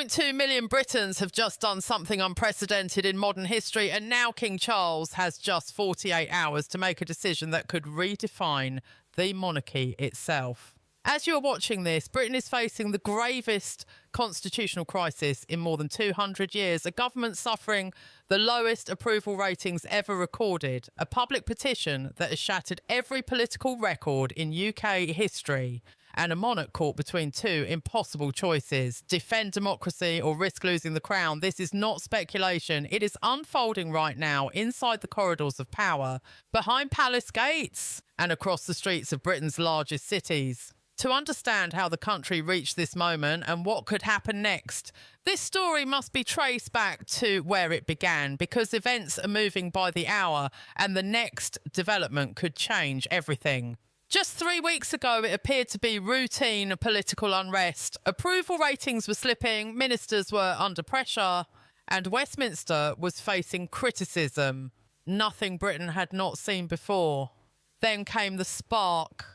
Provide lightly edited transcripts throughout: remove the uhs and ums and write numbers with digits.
5.2 million Britons have just done something unprecedented in modern history, and now King Charles has just 48 hours to make a decision that could redefine the monarchy itself. As you are watching this, Britain is facing the gravest constitutional crisis in more than 200 years, a government suffering the lowest approval ratings ever recorded, a public petition that has shattered every political record in UK history, and a monarch caught between two impossible choices: defend democracy or risk losing the crown. This is not speculation. It is unfolding right now inside the corridors of power, behind palace gates, and across the streets of Britain's largest cities. To understand how the country reached this moment and what could happen next, this story must be traced back to where it began, because events are moving by the hour and the next development could change everything. Just 3 weeks ago, it appeared to be routine political unrest. Approval ratings were slipping, ministers were under pressure, and Westminster was facing criticism. Nothing Britain had not seen before. Then came the spark.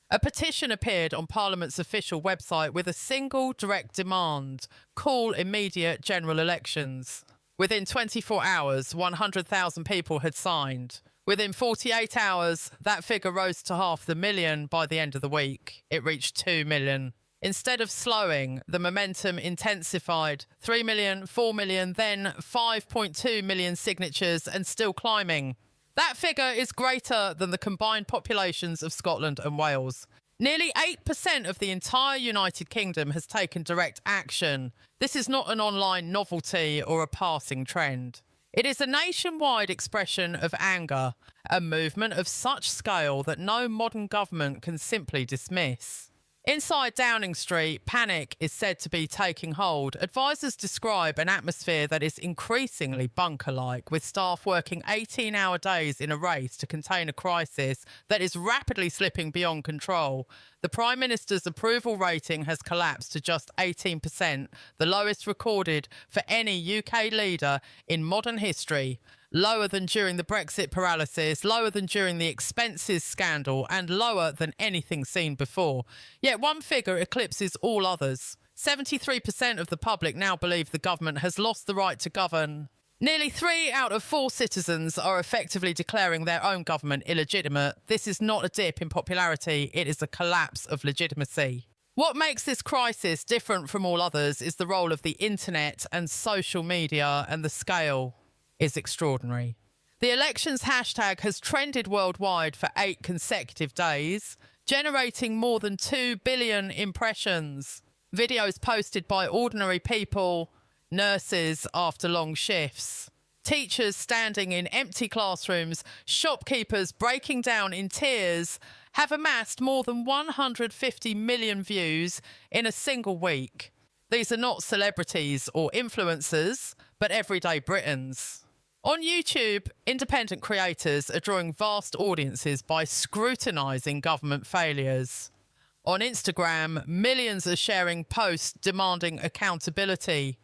A petition appeared on Parliament's official website with a single direct demand: call immediate general elections. Within 24 hours, 100,000 people had signed. Within 48 hours, that figure rose to 500,000. By the end of the week, it reached 2 million. Instead of slowing, the momentum intensified. 3 million, 4 million, then 5.2 million signatures, and still climbing. That figure is greater than the combined populations of Scotland and Wales. Nearly 8% of the entire United Kingdom has taken direct action. This is not an online novelty or a passing trend. It is a nationwide expression of anger, a movement of such scale that no modern government can simply dismiss. Inside Downing Street, panic is said to be taking hold. Advisors describe an atmosphere that is increasingly bunker-like, with staff working 18-hour days in a race to contain a crisis that is rapidly slipping beyond control. The Prime Minister's approval rating has collapsed to just 18%, the lowest recorded for any UK leader in modern history. Lower than during the Brexit paralysis, lower than during the expenses scandal, and lower than anything seen before. Yet one figure eclipses all others. 73% of the public now believe the government has lost the right to govern. Nearly 3 out of 4 citizens are effectively declaring their own government illegitimate. This is not a dip in popularity, it is a collapse of legitimacy. What makes this crisis different from all others is the role of the internet and social media, and the scale is extraordinary. The elections hashtag has trended worldwide for 8 consecutive days, generating more than 2 billion impressions. Videos posted by ordinary people, nurses after long shifts, teachers standing in empty classrooms, shopkeepers breaking down in tears, have amassed more than 150 million views in a single week. These are not celebrities or influencers, but everyday Britons. On YouTube, independent creators are drawing vast audiences by scrutinising government failures. On Instagram, millions are sharing posts demanding accountability.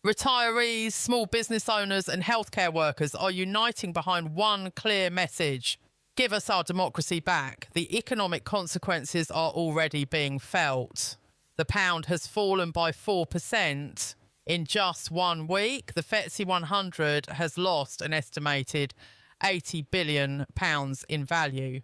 Retirees, small business owners and healthcare workers are uniting behind one clear message: give us our democracy back. The economic consequences are already being felt. The pound has fallen by 4%. In just 1 week, the FTSE 100 has lost an estimated £80 billion in value.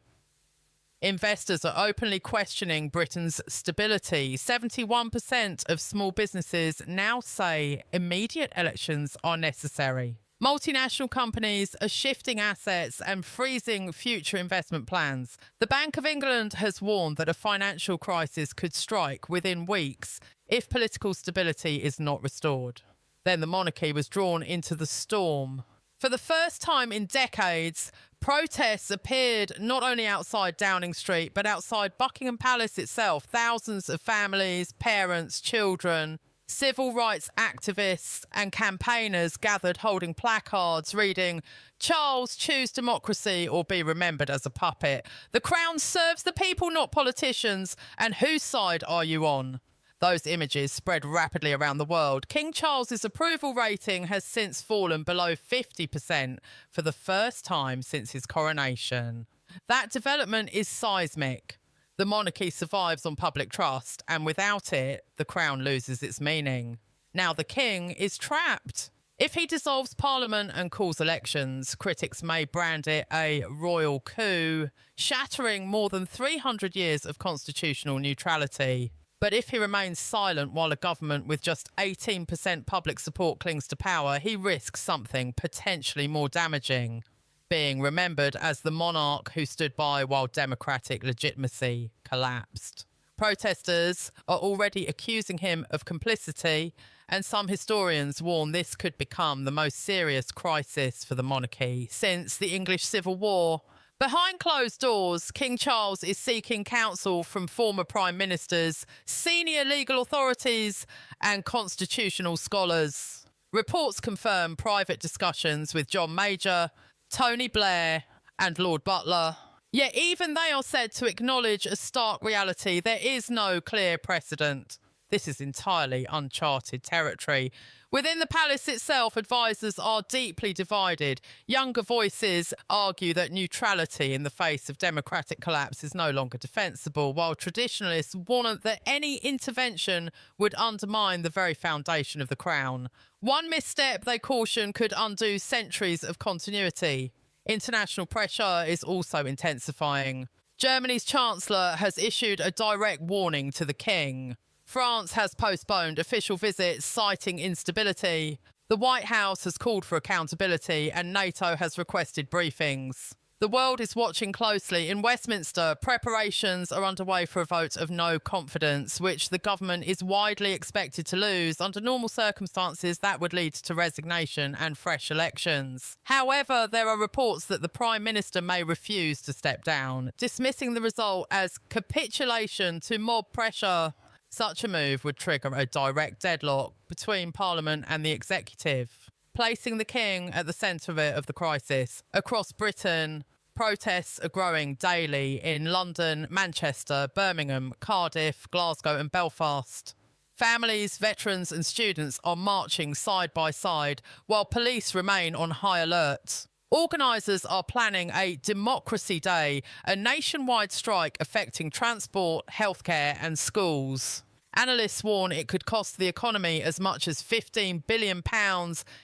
Investors are openly questioning Britain's stability. 71% of small businesses now say immediate elections are necessary. Multinational companies are shifting assets and freezing future investment plans. The Bank of England has warned that a financial crisis could strike within weeks if political stability is not restored. Then the monarchy was drawn into the storm. For the first time in decades, protests appeared not only outside Downing Street, but outside Buckingham Palace itself. Thousands of families, parents, children, civil rights activists and campaigners gathered holding placards reading, "Charles, choose democracy or be remembered as a puppet. The crown serves the people, not politicians. And whose side are you on?" Those images spread rapidly around the world. King Charles's approval rating has since fallen below 50% for the first time since his coronation. That development is seismic. The monarchy survives on public trust, and without it, the crown loses its meaning. Now the king is trapped. If he dissolves parliament and calls elections, critics may brand it a royal coup, shattering more than 300 years of constitutional neutrality. But if he remains silent while a government with just 18% public support clings to power, he risks something potentially more damaging: being remembered as the monarch who stood by while democratic legitimacy collapsed. Protesters are already accusing him of complicity, and some historians warn this could become the most serious crisis for the monarchy since the English Civil War. Behind closed doors, King Charles is seeking counsel from former prime ministers, senior legal authorities, and constitutional scholars. Reports confirm private discussions with John Major, Tony Blair, and Lord Butler. Yet even they are said to acknowledge a stark reality: there is no clear precedent. This is entirely uncharted territory. Within the palace itself, advisors are deeply divided. Younger voices argue that neutrality in the face of democratic collapse is no longer defensible, while traditionalists warn that any intervention would undermine the very foundation of the crown. One misstep, they caution, could undo centuries of continuity. International pressure is also intensifying. Germany's Chancellor has issued a direct warning to the king. France has postponed official visits, citing instability. The White House has called for accountability, and NATO has requested briefings. The world is watching closely. In Westminster, preparations are underway for a vote of no confidence, which the government is widely expected to lose. Under normal circumstances, that would lead to resignation and fresh elections. However, there are reports that the Prime Minister may refuse to step down, dismissing the result as capitulation to mob pressure. Such a move would trigger a direct deadlock between Parliament and the executive, placing the king at the centre of the crisis. Across Britain, protests are growing daily in London, Manchester, Birmingham, Cardiff, Glasgow and Belfast. Families, veterans and students are marching side by side, while police remain on high alert. Organisers are planning a Democracy Day, a nationwide strike affecting transport, healthcare and schools. Analysts warn it could cost the economy as much as £15 billion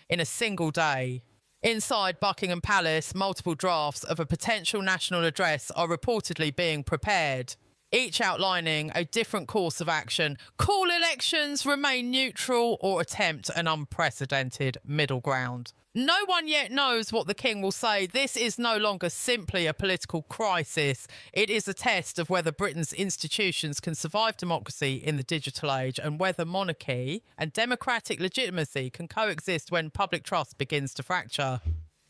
in a single day. Inside Buckingham Palace, multiple drafts of a potential national address are reportedly being prepared, each outlining a different course of action: call elections, remain neutral, or attempt an unprecedented middle ground. No one yet knows what the king will say. This is no longer simply a political crisis. It is a test of whether Britain's institutions can survive democracy in the digital age, and whether monarchy and democratic legitimacy can coexist when public trust begins to fracture.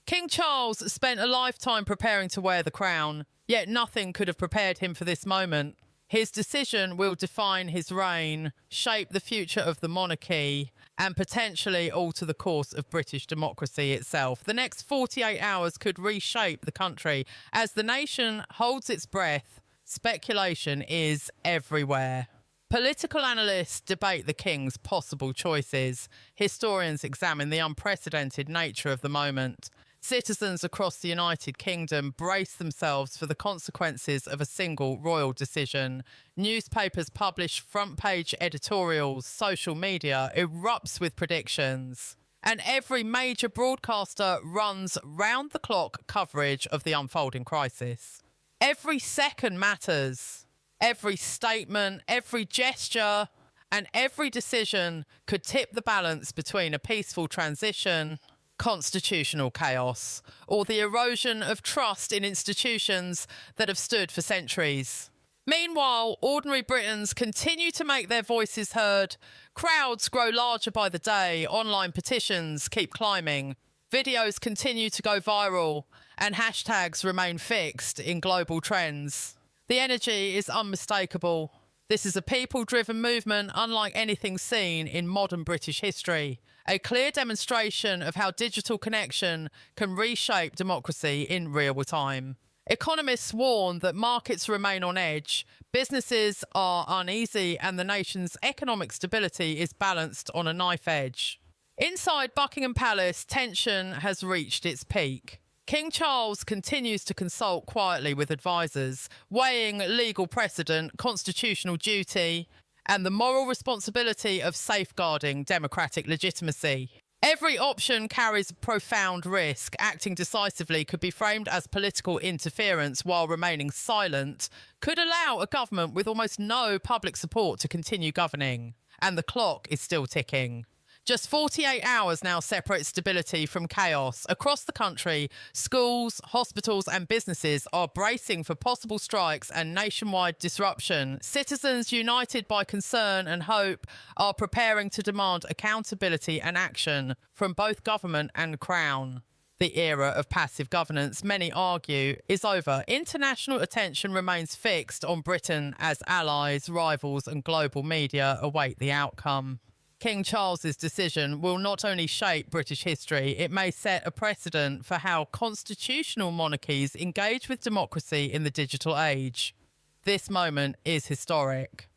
King Charles spent a lifetime preparing to wear the crown, yet nothing could have prepared him for this moment. His decision will define his reign, shape the future of the monarchy, and potentially alter the course of British democracy itself. The next 48 hours could reshape the country. As the nation holds its breath, speculation is everywhere. Political analysts debate the king's possible choices. Historians examine the unprecedented nature of the moment. Citizens across the United Kingdom brace themselves for the consequences of a single royal decision. Newspapers publish front-page editorials. Social media erupts with predictions. And every major broadcaster runs round-the-clock coverage of the unfolding crisis. Every second matters. Every statement, every gesture, and every decision could tip the balance between a peaceful transition, constitutional chaos, or the erosion of trust in institutions that have stood for centuries. Meanwhile, ordinary Britons continue to make their voices heard. Crowds grow larger by the day. Online petitions keep climbing. Videos continue to go viral, and hashtags remain fixed in global trends. The energy is unmistakable. This is a people-driven movement unlike anything seen in modern British history. A clear demonstration of how digital connection can reshape democracy in real time. Economists warn that markets remain on edge, businesses are uneasy, and the nation's economic stability is balanced on a knife edge. Inside Buckingham Palace, tension has reached its peak. King Charles continues to consult quietly with advisors, weighing legal precedent, constitutional duty, and the moral responsibility of safeguarding democratic legitimacy. Every option carries profound risk. Acting decisively could be framed as political interference, while remaining silent could allow a government with almost no public support to continue governing. And the clock is still ticking. Just 48 hours now separate stability from chaos. Across the country, schools, hospitals and businesses are bracing for possible strikes and nationwide disruption. Citizens, united by concern and hope, are preparing to demand accountability and action from both government and Crown. The era of passive governance, many argue, is over. International attention remains fixed on Britain as allies, rivals and global media await the outcome. King Charles's decision will not only shape British history, it may set a precedent for how constitutional monarchies engage with democracy in the digital age. This moment is historic.